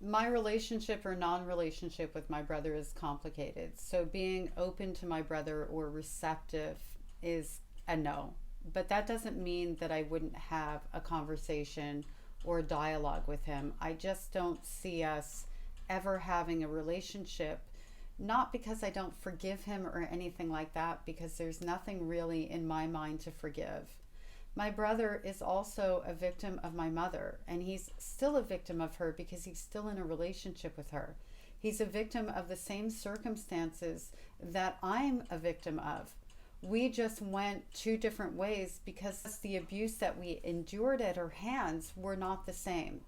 My relationship or non-relationship with my brother is complicated. So being open to my brother or receptive is a no. But that doesn't mean that I wouldn't have a conversation or dialogue with him. I just don't see us ever having a relationship, not because I don't forgive him or anything like that, because there's nothing really in my mind to forgive. My brother is also a victim of my mother, and he's still a victim of her because he's still in a relationship with her. He's a victim of the same circumstances that I'm a victim of. We just went two different ways because the abuse that we endured at her hands were not the same.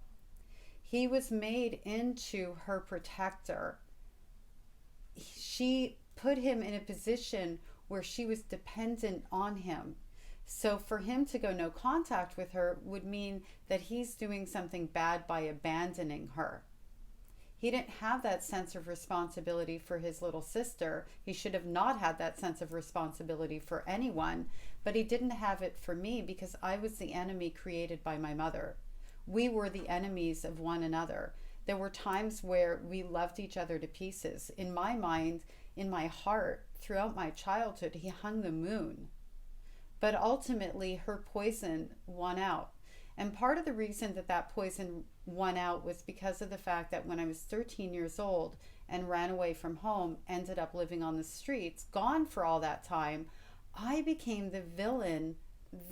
He was made into her protector. She put him in a position where she was dependent on him. So for him to go no contact with her would mean that he's doing something bad by abandoning her. He didn't have that sense of responsibility for his little sister. He should have not had that sense of responsibility for anyone, but he didn't have it for me because I was the enemy created by my mother. We were the enemies of one another. There were times where we loved each other to pieces. In my mind, in my heart, throughout my childhood, he hung the moon. But ultimately, her poison won out. And part of the reason that that poison won out was because of the fact that when I was 13 years old and ran away from home, ended up living on the streets, gone for all that time, I became the villain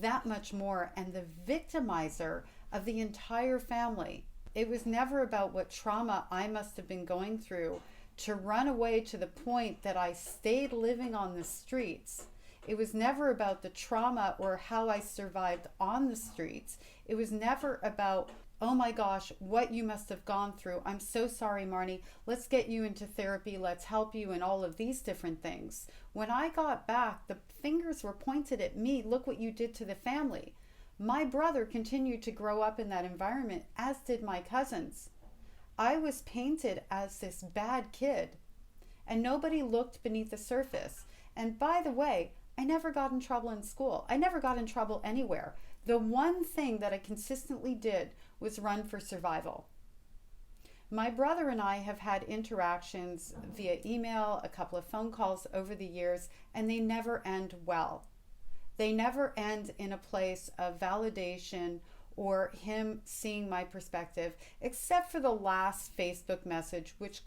that much more and the victimizer of the entire family. It was never about what trauma I must have been going through to run away to the point that I stayed living on the streets. It was never about the trauma or how I survived on the streets. It was never about, oh my gosh, what you must have gone through. I'm so sorry, Marnie. Let's get you into therapy. Let's help you and all of these different things. When I got back, the fingers were pointed at me. Look what you did to the family. My brother continued to grow up in that environment, as did my cousins. I was painted as this bad kid, and nobody looked beneath the surface. And by the way, I never got in trouble in school. I never got in trouble anywhere. The one thing that I consistently did was run for survival. My brother and I have had interactions via email, a couple of phone calls over the years, and they never end well. They never end in a place of validation or him seeing my perspective, except for the last Facebook message, which